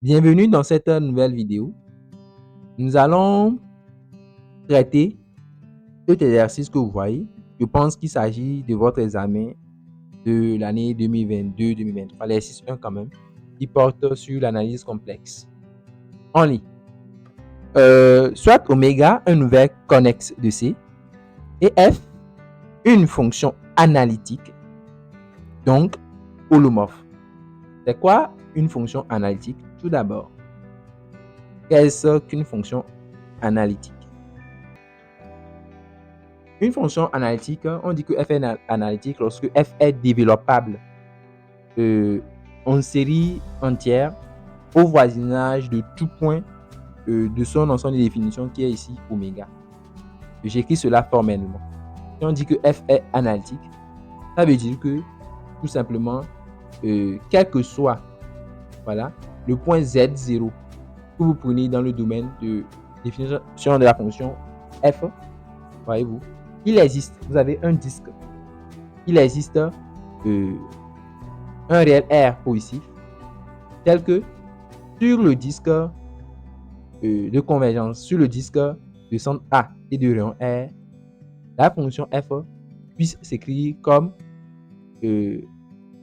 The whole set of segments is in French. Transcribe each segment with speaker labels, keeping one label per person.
Speaker 1: Bienvenue dans cette nouvelle vidéo. Nous allons traiter cet exercice que vous voyez. Je pense qu'il s'agit de votre examen de l'année 2022-2023, l'exercice 1 quand même, qui porte sur l'analyse complexe. On lit. Soit oméga, un nouvel connexe de C, et F, une fonction analytique, donc holomorphe. C'est quoi une fonction analytique? Tout d'abord, qu'est-ce qu'une fonction analytique? Une fonction analytique, on dit que f est analytique lorsque f est développable en série entière au voisinage de tout point de son ensemble de définition qui est ici oméga. J'écris cela formellement. Si on dit que f est analytique, ça veut dire que tout simplement, quel que soit le point z0 que vous prenez dans le domaine de définition de la fonction f, voyez-vous, il existe, vous avez un disque, il existe un réel R positif, tel que sur le disque de convergence, sur le disque de centre A et de rayon R, la fonction f puisse s'écrire comme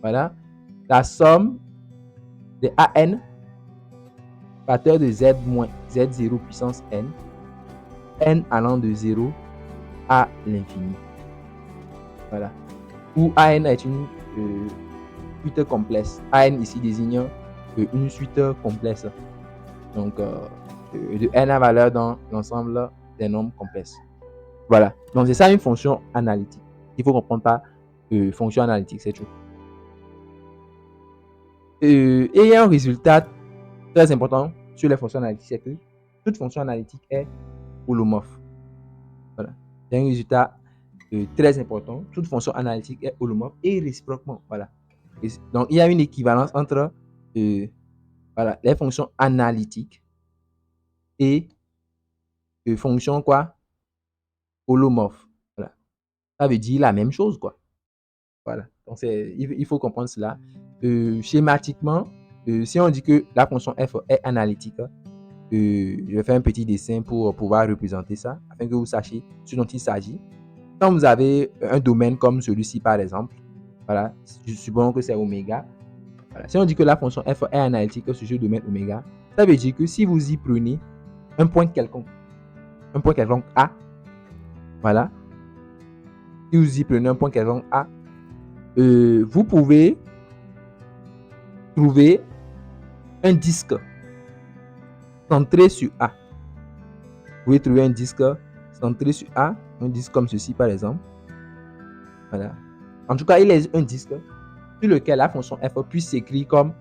Speaker 1: la somme de AN facteur de Z moins Z0 puissance N, N allant de 0 à l'infini. Voilà. Où AN est une suite complexe. AN ici désigne une suite complexe. Donc, de N à valeur dans l'ensemble des nombres complexes. Voilà. Donc, c'est ça une fonction analytique. Il faut comprendre par fonction analytique, c'est tout. Et il y a un résultat très important sur les fonctions analytiques, c'est que toute fonction analytique est holomorphe. Voilà. C'est un résultat très important. Toute fonction analytique est holomorphe et réciproquement. Voilà. Et donc, il y a une équivalence entre les fonctions analytiques et fonctions holomorphes. Voilà. Ça veut dire la même chose, quoi. Voilà. Donc, il faut comprendre cela. Schématiquement, si on dit que la fonction f est analytique, je vais faire un petit dessin pour pouvoir représenter ça, afin que vous sachiez ce dont il s'agit. Quand vous avez un domaine comme celui-ci, par exemple, voilà, supposons que c'est oméga. Voilà. Si on dit que la fonction f est analytique sur ce domaine oméga, ça veut dire que si vous y prenez un point quelconque A, voilà, si vous y prenez un point quelconque A, vous pouvez trouver un disque centré sur A. Vous pouvez trouver un disque centré sur A, un disque comme ceci par exemple. Voilà. En tout cas, il est un disque sur lequel la fonction f puisse s'écrire comme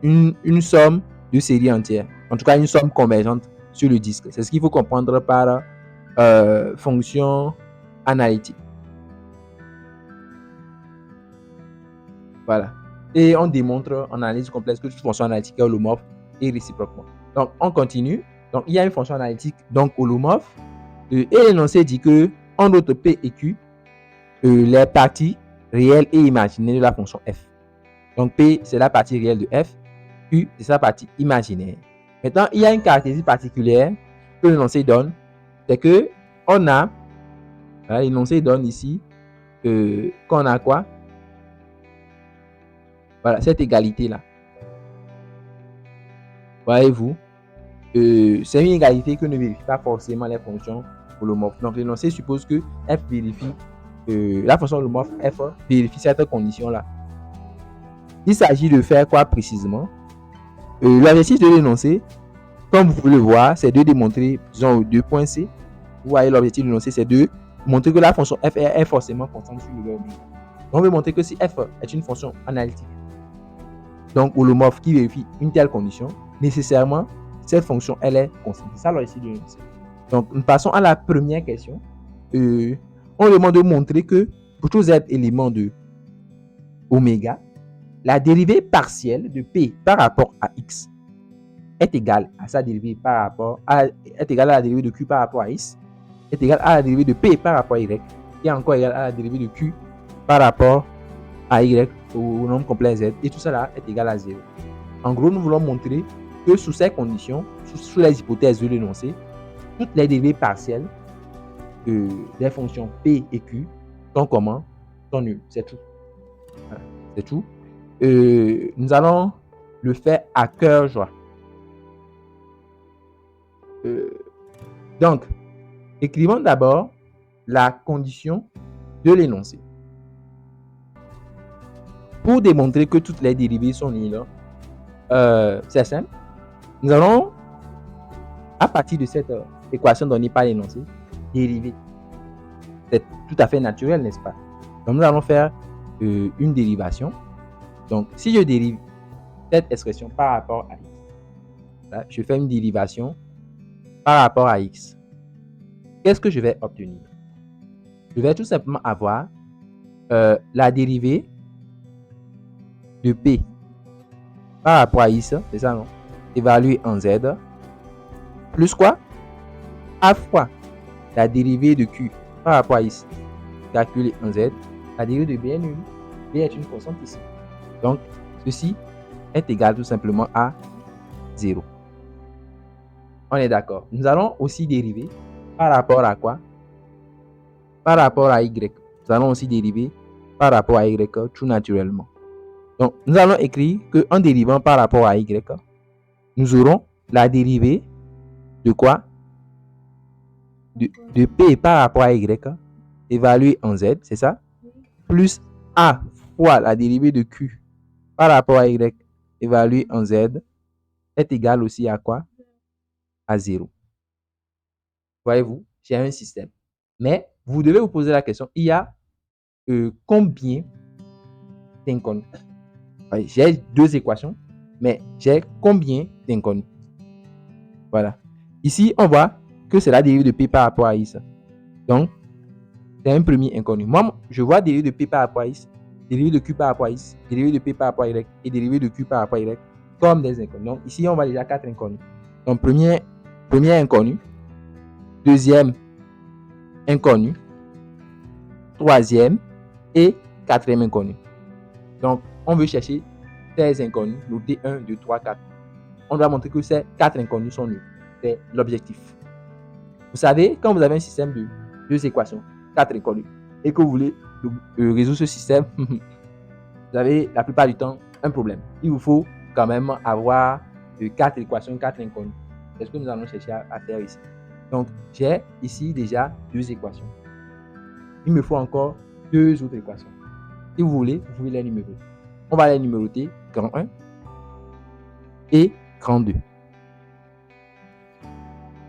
Speaker 1: une somme de séries entières. En tout cas, une somme convergente sur le disque. C'est ce qu'il faut comprendre par fonction analytique. Voilà. Et on démontre en analyse complexe que toute fonction analytique est holomorphe et réciproquement. Donc, on continue. Donc, il y a une fonction analytique donc holomorphe. Et l'énoncé dit que en d'autres P et Q, les parties réelles et imaginaires de la fonction f. Donc, P, c'est la partie réelle de f. Q, c'est sa partie imaginaire. Maintenant, il y a une caractéristique particulière que l'énoncé donne. C'est que on a, l'énoncé donne ici qu'on a quoi? Voilà, cette égalité-là. Voyez-vous, c'est une égalité que ne vérifie pas forcément les fonctions holomorphes. Donc, l'énoncé suppose que f vérifie, la fonction holomorphe f vérifie cette condition-là. Il s'agit de faire quoi précisément? L'objectif de l'énoncé, comme vous pouvez le voir, c'est de démontrer, disons, 2 points C. Vous voyez, l'objectif de l'énoncé, c'est de montrer que la fonction f est forcément constante sur le verbe. On veut montrer que si f est une fonction analytique, donc holomorphe qui vérifie une telle condition, nécessairement, cette fonction, elle est constante. C'est ça l'objectif de l'énoncé. Donc, nous passons à la première question. On demande de montrer que pour tous z éléments de oméga, la dérivée partielle de P par rapport à X est égale à sa dérivée est égale à la dérivée de Q par rapport à X, est égale à la dérivée de P par rapport à Y, et encore égale à la dérivée de Q par rapport à Y au nombre complet Z, et tout ça là est égal à 0. En gros, nous voulons montrer que sous ces conditions, sous les hypothèses de l'énoncé, toutes les dérivées partielles des fonctions P et Q sont comment? Sont nulles. C'est tout. Voilà, c'est tout. Nous allons le faire à cœur joie. Donc, écrivons d'abord la condition de l'énoncé. Pour démontrer que toutes les dérivées sont nulles, c'est simple. Nous allons, à partir de cette équation donnée par l'énoncé, dériver. C'est tout à fait naturel, n'est-ce pas? Donc, nous allons faire une dérivation. Donc, si je dérive cette expression par rapport à x, là, je fais une dérivation par rapport à x. Qu'est-ce que je vais obtenir? Je vais tout simplement avoir la dérivée de p par rapport à x, c'est ça, non? Évaluée en z, plus quoi? A fois la dérivée de q par rapport à x, calculée en z, la dérivée de b est nulle. B est une constante ici. Donc, ceci est égal tout simplement à 0. On est d'accord. Nous allons aussi dériver par rapport à quoi? Par rapport à y. Nous allons aussi dériver par rapport à y tout naturellement. Donc, nous allons écrire qu'en dérivant par rapport à y, nous aurons la dérivée de quoi? De p par rapport à y évaluée en z, c'est ça? Plus a fois la dérivée de q par rapport à y évaluée en z est égal aussi à quoi? À 0. Voyez-vous, j'ai un système. Mais vous devez vous poser la question, il y a combien d'inconnus? J'ai deux équations, mais j'ai combien d'inconnus? Voilà. Ici, on voit que c'est la dérivée de p par rapport à x. Donc, c'est un premier inconnu. Moi, je vois dérivée de p par rapport à x, dérivée de q par rapport à x, dérivée de p par rapport à y et dérivée de q par rapport à y comme des inconnus. Donc, ici, on voit déjà 4 inconnus. Donc, premier inconnu, deuxième inconnu, troisième et quatrième inconnu. Donc, on veut chercher 16 inconnus, noter 1, 2, 3, 4. On doit montrer que ces 4 inconnus sont nuls. C'est l'objectif. Vous savez, quand vous avez un système de 2 équations, 4 inconnus, et que vous voulez résoudre ce système, vous avez la plupart du temps un problème. Il vous faut quand même avoir 4 équations, 4 inconnus. C'est ce que nous allons chercher à faire ici. Donc, j'ai ici déjà 2 équations. Il me faut encore 2 autres équations. Si vous voulez, vous pouvez les numéroter. On va les numéroter grand 1 et grand 2.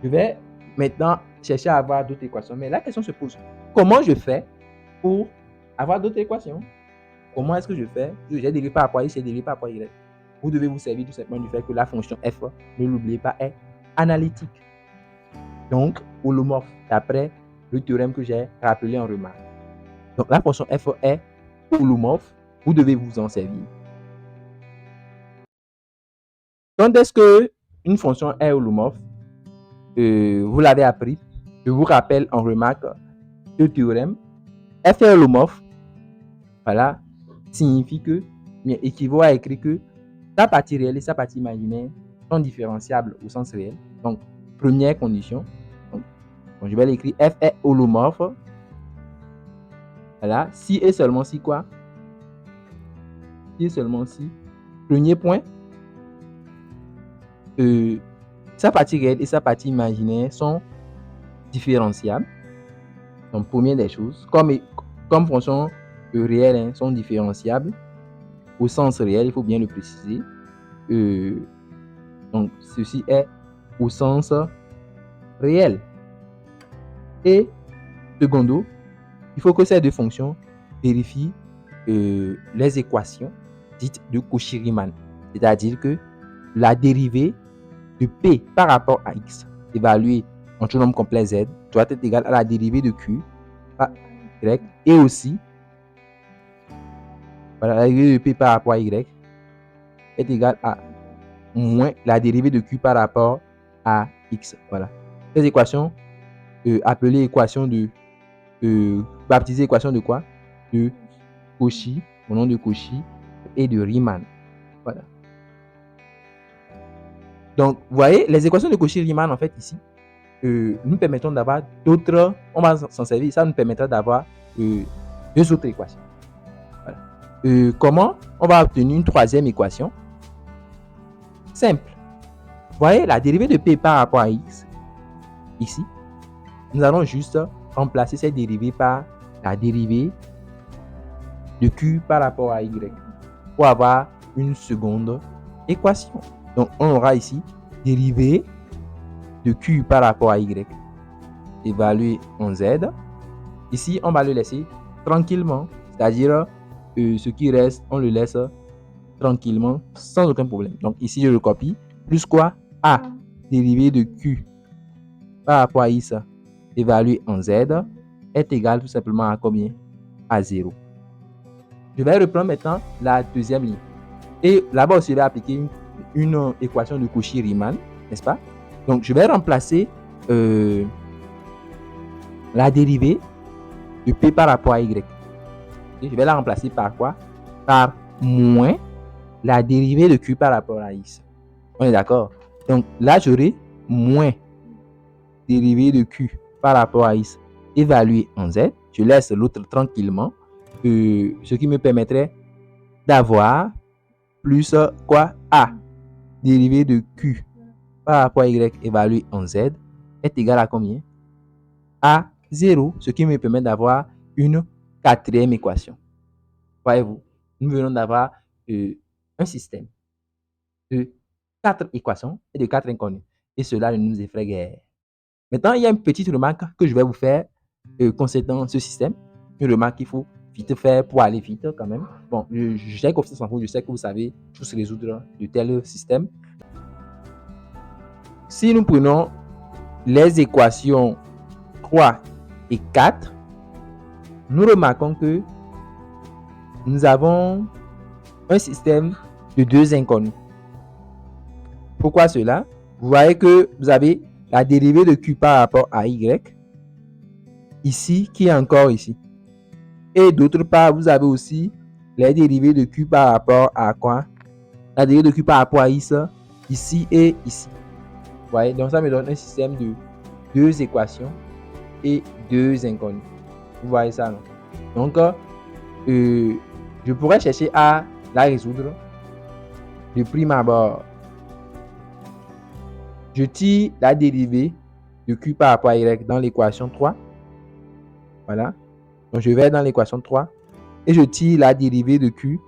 Speaker 1: Je vais maintenant chercher à avoir d'autres équations. Mais la question se pose, comment je fais pour avoir d'autres équations? Comment est-ce que je fais? J'ai dérivé par rapport à x, j'ai dérivé par rapport à y. Vous devez vous servir tout simplement du fait que la fonction f, ne l'oubliez pas, est analytique. Donc, holomorphe, d'après le théorème que j'ai rappelé en remarque. Donc, la fonction f est holomorphe. Vous devez vous en servir. Quand est-ce qu'une fonction est holomorphe? Vous l'avez appris. Je vous rappelle en remarque le théorème. F est holomorphe. Voilà. Signifie que, mais équivaut à écrire que sa partie réelle et sa partie imaginaire sont différenciables au sens réel. Donc, première condition. Donc, je vais l'écrire. F est holomorphe. Voilà. Si et seulement si quoi? Si et seulement si. Premier point. Sa partie réelle et sa partie imaginaire sont différenciables. Donc, première des choses. Comme fonction réelle sont différenciables au sens réel, il faut bien le préciser. Donc, ceci est au sens réel. Et secondo, il faut que ces deux fonctions vérifient les équations dites de Cauchy-Riemann. C'est-à-dire que la dérivée de P par rapport à X évaluée en tout nombre complet Z doit être égale à la dérivée de Q par Y et aussi voilà, la dérivée de P par rapport à Y est égale à moins la dérivée de Q par rapport à X. Voilà. Ces équations appelées équations de baptisées équations de quoi? De Cauchy, au nom de Cauchy et de Riemann. Voilà. Donc, vous voyez, les équations de Cauchy-Riemann, en fait, ici, nous permettons d'avoir d'autres, on va s'en servir, ça nous permettra d'avoir deux autres équations. Voilà. Comment on va obtenir une troisième équation? Simple. Vous voyez, la dérivée de P par rapport à X, ici, nous allons juste remplacer cette dérivée par la dérivée de Q par rapport à Y pour avoir une seconde équation. Donc, on aura ici dérivée de Q par rapport à Y évalué en Z. Ici, on va le laisser tranquillement, c'est-à-dire ce qui reste, on le laisse tranquillement sans aucun problème. Donc ici, je le copie. Plus quoi? A dérivée de Q par rapport à X évalué en Z est égal tout simplement à combien? À 0. Je vais reprendre maintenant la deuxième ligne. Et là-bas aussi, je vais appliquer une équation de Cauchy-Riemann, n'est-ce pas? Donc, je vais remplacer la dérivée de P par rapport à Y. Et je vais la remplacer par quoi? Par moins la dérivée de Q par rapport à X. On est d'accord? Donc là, j'aurai moins dérivée de Q par rapport à X évalué en Z. Je laisse l'autre tranquillement. Ce qui me permettrait d'avoir plus quoi? A dérivée de Q par rapport à Y évalué en Z est égal à combien? À 0. Ce qui me permet d'avoir une quatrième équation. Voyez-vous, nous venons d'avoir un système de 4 équations et de 4 inconnues. Et cela ne nous effraie guère. Maintenant, il y a une petite remarque que je vais vous faire concernant ce système. Une remarque qu'il faut vite faire pour aller vite quand même. Bon, j'ai confiance en vous, je sais que vous savez tous résoudre de tels systèmes. Si nous prenons les équations 3 et 4, nous remarquons que nous avons un système de 2 inconnus. Pourquoi cela? Vous voyez que vous avez la dérivée de Q par rapport à Y, ici, qui est encore ici. Et d'autre part, vous avez aussi les dérivées de Q par rapport à quoi? La dérivée de Q par rapport à X, ici et ici. Vous voyez? Donc ça me donne un système de 2 équations et 2 inconnues. Vous voyez ça, non? Donc, je pourrais chercher à la résoudre de prime abord. Je tire la dérivée de Q par rapport à Y dans l'équation 3. Voilà. Donc, je vais dans l'équation 3 et je tire la dérivée de Q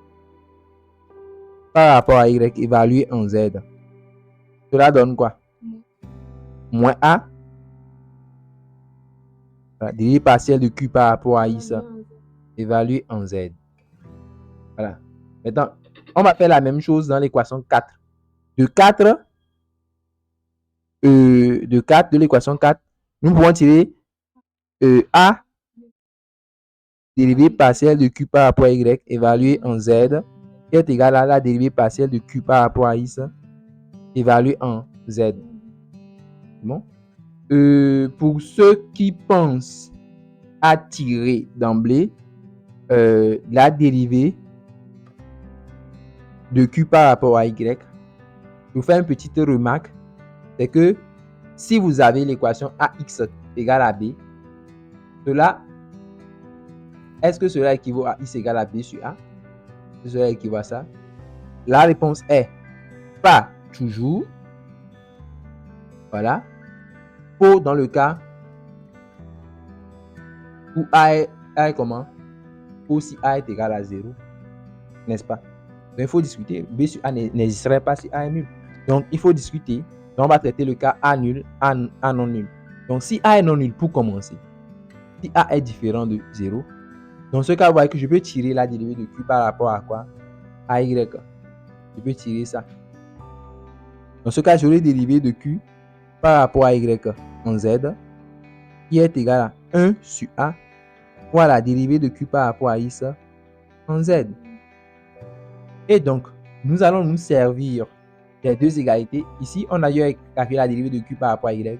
Speaker 1: par rapport à Y évaluée en Z. Cela donne quoi? Moins A. Voilà. Dérivée partielle de Q par rapport à X évaluée en Z. Voilà. Maintenant, on va faire la même chose dans l'équation 4. De 4, de l'équation 4, nous pouvons tirer A dérivée partielle de Q par rapport à Y évaluée en Z qui est égale à la dérivée partielle de Q par rapport à X évaluée en Z. Bon. Pour ceux qui pensent à tirer d'emblée la dérivée de Q par rapport à Y, je vous fais une petite remarque, c'est que si vous avez l'équation AX égale à B, est-ce que cela équivaut à X égale à B sur A? Est-ce que cela équivaut à ça? La réponse est pas toujours. Voilà. Pour dans le cas où A est comment? Ou si A est égal à 0, n'est-ce pas? Donc, il faut discuter. B sur A n'existerait pas si A est nul. Donc, il faut discuter. Donc, on va traiter le cas A nul, A non nul. Donc, si A est non nul, pour commencer, si A est différent de 0, dans ce cas, vous voyez que je peux tirer la dérivée de Q par rapport à quoi? À Y. Je peux tirer ça. Dans ce cas, j'aurai dérivée de Q par rapport à Y en Z qui est égal à 1 sur A fois la dérivée de Q par rapport à X en Z. Et donc, nous allons nous servir des deux égalités. Ici, on a eu à calculer la dérivée de Q par rapport à Y.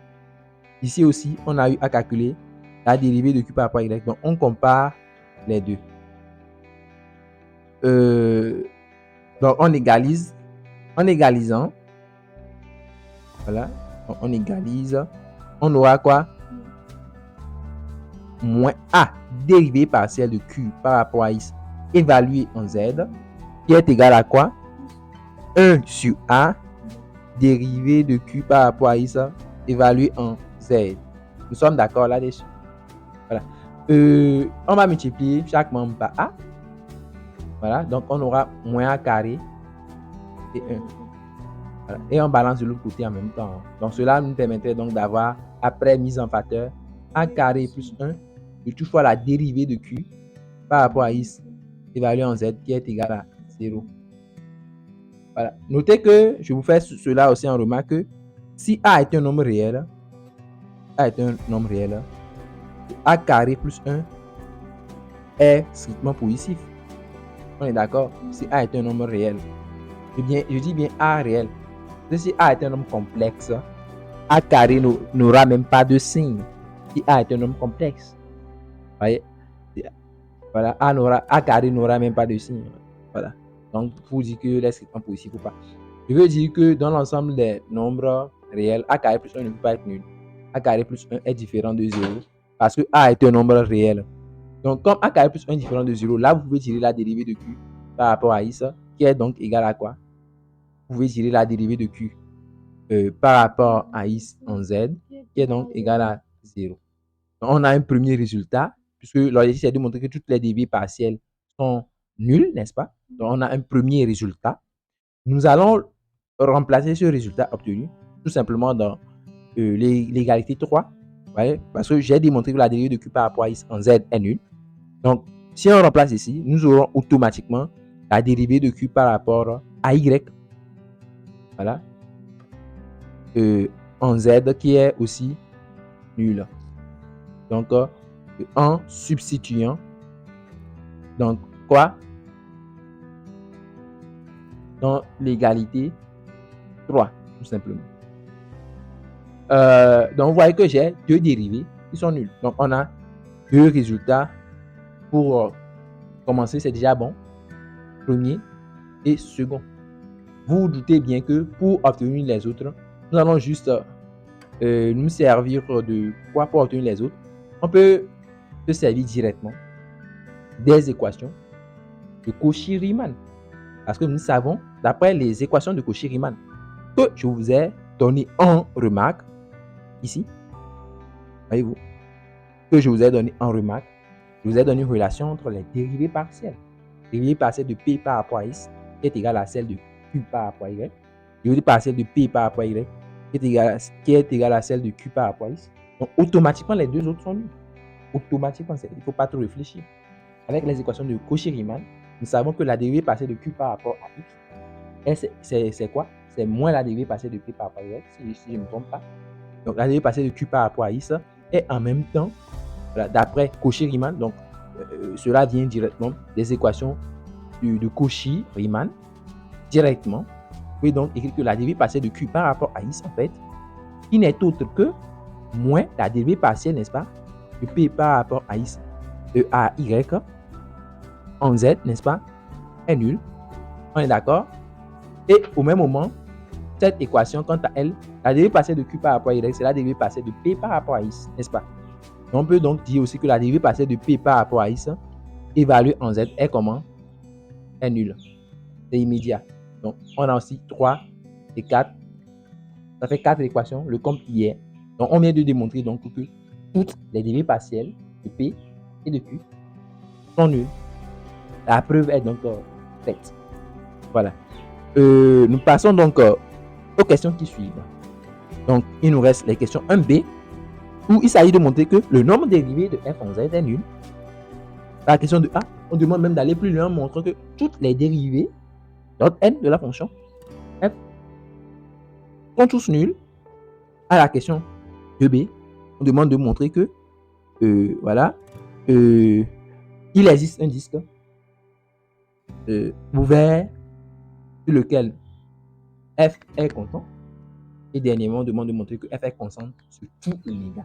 Speaker 1: Ici aussi, on a eu à calculer la dérivée de Q par rapport à Y. Donc, on compare les deux. Donc, on égalise. En égalisant, Voilà, on égalise. On aura quoi? Moins A, dérivée partielle de Q par rapport à X évalué en Z, qui est égal à quoi? 1 sur A, dérivée de Q par rapport à X évalué en Z. Nous sommes d'accord là-dessus? Voilà. On va multiplier chaque membre par A. Voilà, donc on aura moins A carré et 1. Voilà. Et on balance de l'autre côté en même temps. Donc cela nous permettrait donc d'avoir, après mise en facteur, A carré plus 1, de toutefois la dérivée de Q par rapport à X évalué en Z qui est égal à 0. Voilà. Notez que je vous fais cela aussi en remarque que si A est un nombre réel, A carré plus 1 est strictement positif. On est d'accord? Si A est un nombre réel. Je dis bien A réel. Si A est un nombre complexe, A carré n'aura même pas de signe. Si A est un nombre complexe. Voyez? Voilà, A carré n'aura même pas de signe. Voilà. Donc, pour dire que est strictement positif ou pas. Je veux dire que dans l'ensemble des nombres réels, A carré plus 1 ne peut pas être nul. A carré plus 1 est différent de 0 parce que A est un nombre réel. Donc, comme A carré plus 1 est différent de 0, là, vous pouvez tirer la dérivée de Q par rapport à X, qui est donc égal à quoi? Vous pouvez tirer la dérivée de Q par rapport à X en Z, qui est donc égal à 0. Donc, on a un premier résultat, puisque l'objectif c'est de montrer que toutes les dérivées partielles sont nulles, n'est-ce pas? Donc, on a un premier résultat. Nous allons remplacer ce résultat obtenu tout simplement dans l'égalité 3. Voyez? Parce que j'ai démontré que la dérivée de Q par rapport à X en Z est nulle. Donc, si on remplace ici, nous aurons automatiquement la dérivée de Q par rapport à Y. Voilà. En Z qui est aussi nul. Donc, en substituant, donc quoi? Dans l'égalité 3, tout simplement. Donc, vous voyez que j'ai deux dérivées qui sont nulles. Donc, on a deux résultats pour commencer, c'est déjà bon. Premier et second. Vous vous doutez bien que pour obtenir les autres, nous allons juste nous servir de quoi pour obtenir les autres? On peut se servir directement des équations de Cauchy-Riemann. Parce que nous savons, d'après les équations de Cauchy-Riemann, que je vous ai donné en remarque, ici, voyez-vous, que je vous ai donné en remarque, je vous ai donné une relation entre les dérivées partielles. Dérivée partielle de P par rapport à X qui est égale à celle de Q par rapport à Y. Dérivée partielle de P par rapport à Y qui est égale à celle de Q par rapport à X. Donc, automatiquement, les deux autres sont nuls. Automatiquement, il ne faut pas trop réfléchir. Avec les équations de Cauchy-Riemann, nous savons que la dérivée partielle de Q par rapport à X, c'est quoi? C'est moins la dérivée partielle de P par rapport à Y, si je ne me trompe pas. Donc, la dérivée partielle de Q par rapport à X est en même temps, voilà, d'après Cauchy-Riemann, donc cela vient directement des équations de Cauchy-Riemann, directement. Vous pouvez donc écrire que la dérivée partielle de Q par rapport à X, en fait, qui n'est autre que moins la dérivée partielle, n'est-ce pas, de P par rapport à X, à Y, en Z, n'est-ce pas, est nulle. On est d'accord? Et au même moment, cette équation, quant à elle, la dérivée partielle de Q par rapport à Y, c'est la dérivée partielle de P par rapport à X, n'est-ce pas? On peut donc dire aussi que la dérivée partielle de P par rapport à X, évaluée en Z, est comment? Est nulle. C'est immédiat. Donc, on a aussi 3 et 4. Ça fait 4 équations, le compte y est. Donc, on vient de démontrer donc que toutes les dérivées partielles de P et de Q sont nulles. La preuve est donc faite. Voilà. Nous passons donc aux questions qui suivent. Donc, il nous reste les questions 1B, où il s'agit de montrer que le nombre dérivé de f en z est nul. La question de A, on demande même d'aller plus loin en montrant que toutes les dérivées n de la fonction f sont tous nuls. À la question de B, on demande de montrer que voilà, il existe un disque ouvert sur lequel f est constant. Et dernièrement, on demande de montrer que f est constante sur tous les dégâts.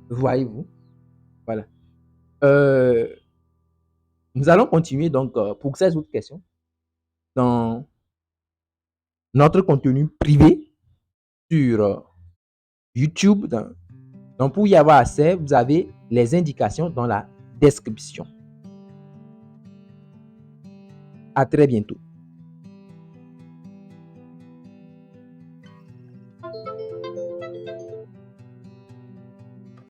Speaker 1: Voyez-vous? Voilà. Nous allons continuer donc pour ces autres questions dans notre contenu privé sur YouTube. Donc, pour y avoir accès, vous avez les indications dans la description. À très bientôt.